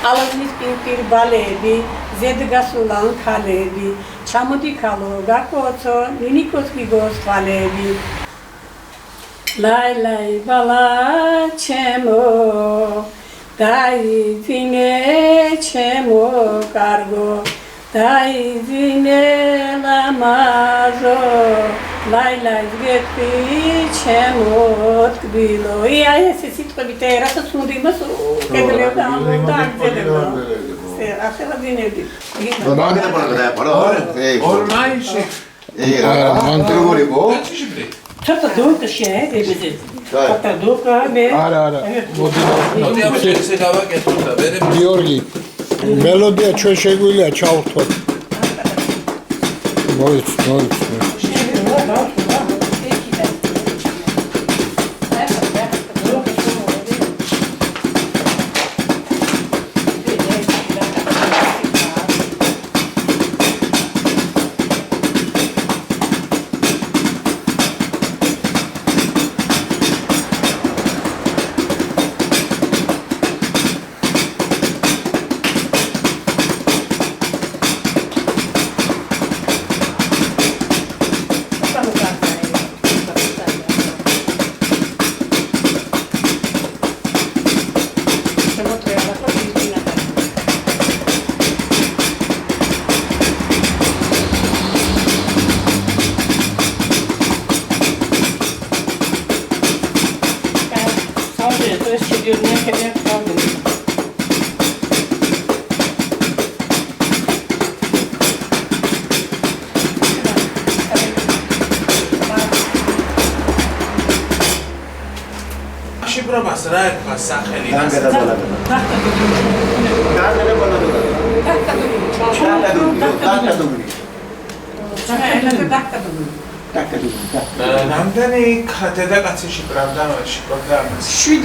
ალაზნის პირბალები, ზედგასულან ქალები, ჩამოდი ქალო, გაკოცო, ნინიკოს გიგოს თვალები. ლაილაი ბალა ჩემო, დაიძინე ჩემო კარგო, დაიძინე ლამაზო, ლაილაი გეტყვი ჩემო თბილო. ეს სიტყვებით რასაც უნდა იმას კედლებდა ამოდა აგზელებდა. ახლა დინები. Tata doka şey, evet. Tata doka ve. Ara. Georgi. Melodia ჩვენ შეგვიძლია ჩავთვალოთ. მოიც. Promas raekva sakheli რამდენი დედაკაცი შეკრავდა შეკრავდა ამას 7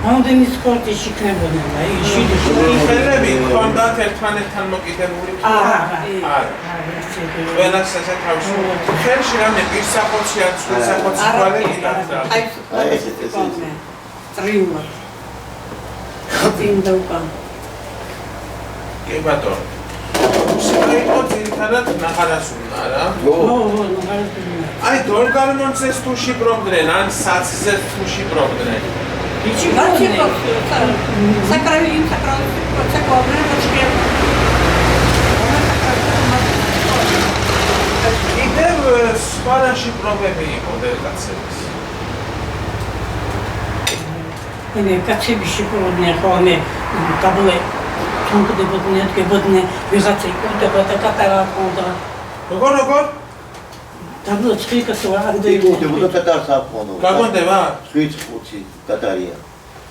რამდენი სპორტი შეკრებოდა აი 7 ხელები კონდათ ერთმანეთთან მოკიდებული არა ყველას ასე თავში ხელში რამე პირსახოცი ან სულსახოცი თვალები დაძრა აი ეს ტრიუმა წინდაუკან კი ბატონო სიტყვით ძირითადად ნახარასულა რა აი დოლგალმონცეს თუ შეკრავდნენ ან საცზე თუ შეკრავდნენ კიდევ სხვადასხვა პრობლემები იყო დედაკაცების. კაცები შეკრავდნენ ხოლმე დაბლე თუნდებოდნენ, დგებოდნენ, ვიღაცა იყურდება და კატარა ყავდა. როგორ? დაბლე ცხიკასო აღდა იყურდება კატარს აფონო. გაგონდება? ხვიცხვიცი კატარია.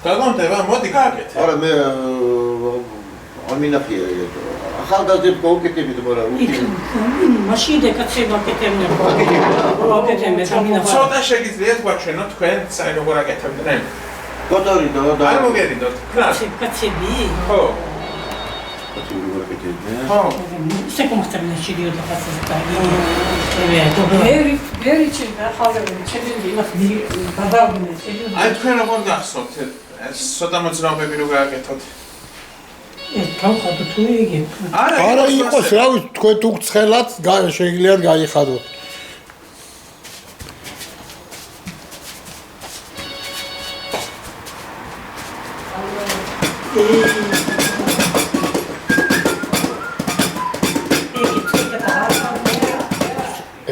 გაგონდება? მოდი გააკეთე. არა მე ამინახია ახალგაზრდებს გაკეთებით მაგრამ მაშინ კაცები აკეთებდნენ. აკეთებდნენ ამინახა. ცოტა შეგიძლიათ გვაჩვენოთ თქვენ საერთოდ როგორ აკეთებდნენ? კოტორი და არ მოგერიდოთ. კაცები? ხო. კაცები როგორ აკეთებდნენ? ხო. საკომხტერნა შედიოდა ფასზე. ვერი ჩინდა ხალხები შედიოდი იმას გადავდნენ. აი თქვენ როგორ გახსოვთ ეს ცოტა მოძრაობები რო გააკეთოთ? გავხადოთ თუ იგი. არა იყოს რა ვიცი თქვენ თუ ცხელად შეგიძლიათ გაიხადოთ.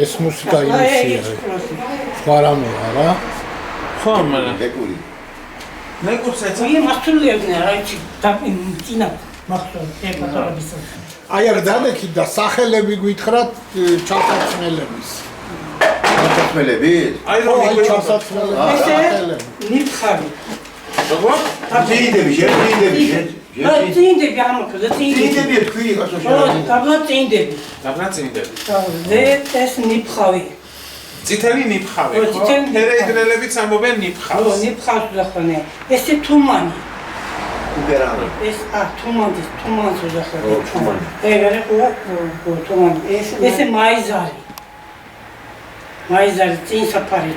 ეს მუსიკა იმისია. სხვა რამე არა? ხო მაგრამ ეკური. ნეკურსაც იგი მასწავლებელია რა იცი და წინა მახსოვს ეკატორების. აი არ დადექით და სახელები გითხრათ ჩასაცმელების. ჩასაცმელები? აი რომ ჩასაცმელები. ნიფხარი. როგორ? ძინდები. ძინდები ამოქდა ძინდები. ძინდები თქვი გასო ხო, დაბლა ძინდები. ზე ეს ნიფხავი. წითელი ნიფხავი ხო? ფერეიდრელებიც ამობენ ნიფხავს. ხო, ნიფხავს დახვანე. ესე თუმანი. უპერანი. ეს თუმანს უძახარ. ო, თუმანი. ეგრე ხო, თუმანი. ესე მაიზარი. მაიზარი წინ საფარი.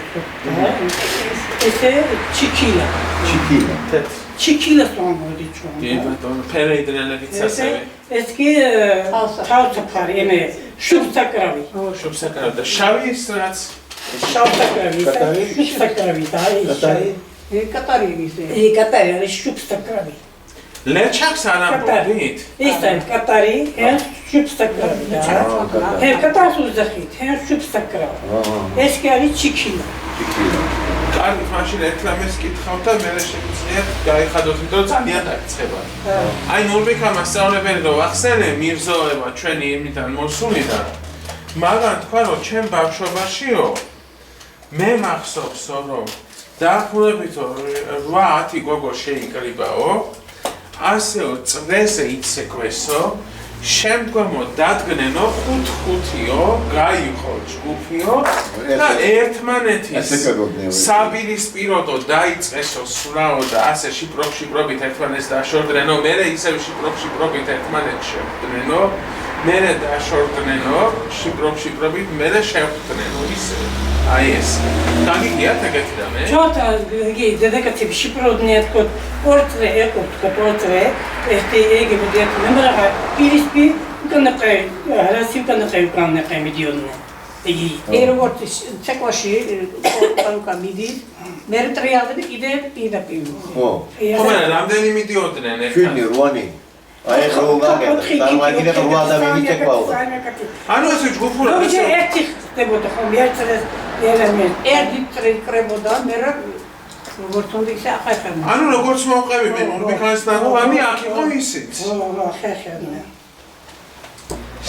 ესე ჩიქილა. ჩიქილა. ჩიქილას ამბობდი ჩვენ. კი ბატონო, ფერეიდრელებიც ასევე. ეს კი თავსაფარი, ემე შუბსაკრავი. შუბსაკრავი და შავი ის რაც შუბსაკრავი, შუბსაკრავი და ის კატარი შუბსაკრავი. ლერჩაკს არ ამბობდით? ის კატარი, ეს შუბსაკრავი და კატარს უძახით, ეს შუბსაკრავი. ეს კი არის ჩიქილა. კარგი, მაშინ ერთ რამეს კითხავ და მე შეგვიძლია გაიხადოთ, იმიტომ რომ ძალიან დაიწყება. აი ნურბიქა მასწავლებელი რო ახსენე მირზოება ჩვენი იმიდან მოსულიდან, მაგრამ თქვა რომ ჩემ ბავშვობაშიო მე მახსოვსო რომ დაახლოებით 8-10 გოგო შეიკრიბაო, ასეო წრეზე იცეკვესო, შემდგომო დადგნენო 5-5-იო, გაიყო ჯგუფიო და ერთმანეთის საპირისპიროდო დაიწყესო სვლაო და ასე შიპრობით ერთმანეთს დაშორდნენო, მერე ისევ შიპრობით ერთმანეთს შევხვდნენო, მერე დაშორდნენო, შიპრობით მერე შევხვდნენო ისე. აი ეს. გაგიგიათ ეგეთი რამე? ჩოთა იგი დედაკაცები შიპრობდნენ თქო პორტრე ეკო თქო პორტრე ერთი იგი მოდიათ მემრაღა პირისპირ უკანაყე რასი უკანაყე უკანაყე მიდიოდნენ იგი ეროთი ცეკვაში უკანაყე მიდის მე ტრიალები კიდე პირდაპირ ხო ხომ რამდენი მიდიოდნენ ერთად 7-8 აი ხო გაგეთ წარმოგიდგენთ რომ ადამიანი ცეკვაო ანუ ეს ჯგუფურად ეს ერთი ხდებოდა ხომ ერთი ტრიკრებოდა მე როგორც უნდა ისე ახერხებდა. ანუ როგორც მოვყევები ნურბიქანის ნაღვამი აქ იყო ისიც. ახერხებდა.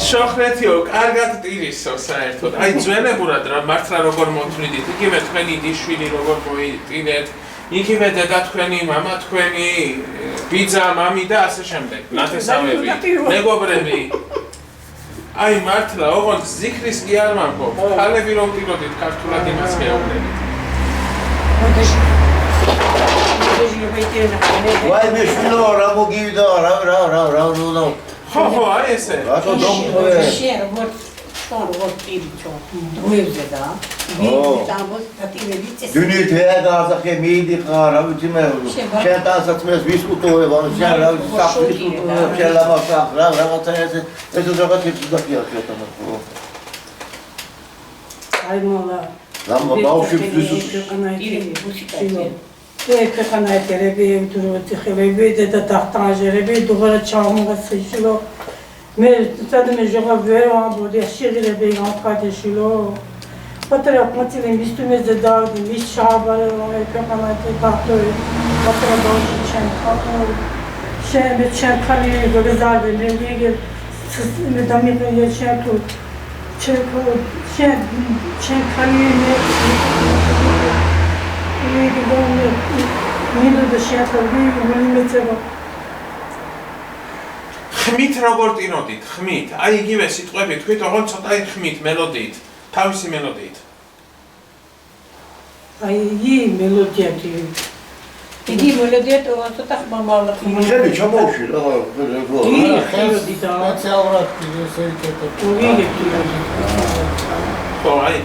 შოხრეთიო, კარგად ტირისო საერთოდ. აი ძველებურად რა მართლა როგორ მოთვლიდით, იგივე თქვენი დიშვილი როგორ მოიტირეთ, იგივე დედა თქვენი, მამა თქვენი, ბიძა, მამი და ასე შემდეგ. ნათესავები, მეგობრები. აი მართლა ოღონდ ზიქრის კი არ მამბობ. ხალები რომ ტიროდით ქართულად იმას მეუბნებით. ვაი მე შვილო რა მოგივიდა რა ხო აი ესე რატო დომთოვე დუნით ეაგაზახე მიდიხარ რა ვიცი მე შენ დასაცმეს ვისკუტოვებ ანუ შენ რა ვიცი საფის უტოვებ შენ ლამასა რაღაცა ეს რაღაც ეცუდაკია ხეთამო აი მოლა ლამბა ბავშვებს ქანაიტერები, თურმეთიხელები და დახტანჟერები დუღარა ჩამოგასიშილო მე სადმე ჟოღა ვერ ამბოდი შეღირები გამხადიშილო პატრა პატილე მისტუმეზე დავდი მის შაბარე ქანაიტე ბახტოი პატრა დოში ჩემ ხალხო შენ ხალი გოგზარდე მეგე მე დამიყია შეთუ შენ ხალი ხმით როგორ ტიროდით? ხმით. აი იგივე სიტყვები თქვით, ოღონდ ცოტა ხმით, მელოდიით, თავისი მელოდიით. აი იგი მელოდია კი. იგი მელოდია ცოტა ხმამალა. შენი ჩამოვში რა მელოდია. სპეციალურად ესე იკეთებ. ხო, აი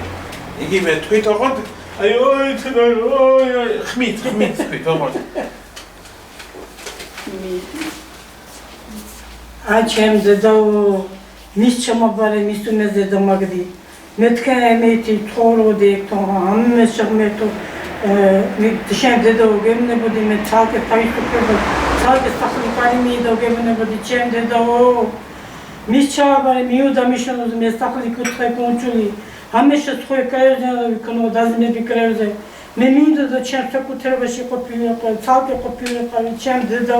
იგივე თქვით, ოღონდ აი ხმით, ოღონდ. აი ჩემ დედა მის ჩამაბარე მის უმეზე დამაგდი მეთქენ ემეთი თოროდი თოამ შემეთო მე შენ დედა გემნებოდი მე ცალკე ფაიქებოდი ცალკე სახელი კარი მიდოგემნებოდი ჩემ დედა მის ჩამაბარე მიუდა მიშონოდი მე სახელი კუთხე კონჩული ამეშა თქვენ კაერდან კნო დაზნები კრევზე მე მინდოდა ჩემ საკუთრებაში ყოფილიყო ცალკე ყოფილიყო ჩემ დედა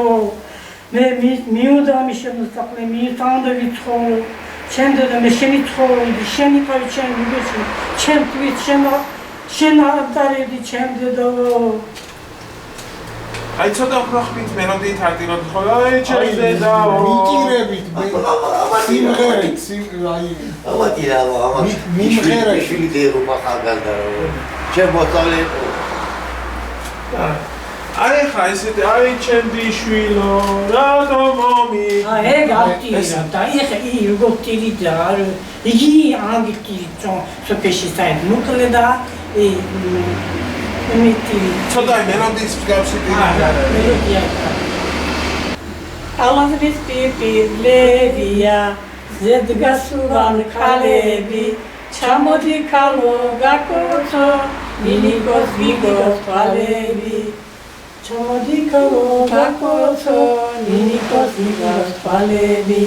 მე მიუდა მიშონოს სახელი მიიტანდა ვიცხოვრო ჩემ დედა მე შემიცხოვრდი შენი ყავი ჩემ მიგეში ჩემ თვით შენ აბდარები ჩემ დედა აი ცოტა ხმით მელოდიით არტინოთ ხო აი ჩემ დედაო მიტირებით სიმღერით აი ამათი რა ამათი მიმღერე შვილი დერო მახაგალდა ჩემ მოწავლე აი ხა ისეთი აი ჩემ დიშვილო რატო მომი აი გარტირა და ეხა იგი როგორ ტირიდა იგი ამგიტი ცო სოფეში საერთოდ მოკლედა იმითი ცოტა მელოდიის მსგავსი ტირა. მელოდია. ალაზრის პიპილებია, ზედგასულან ქალები, ჩამოდი ქალო გაკოცო, ნინიკოს ვიგოს თვალები. ჩამოდი ქალო გაკოცო, ნინიკოს ვიგოს თვალები.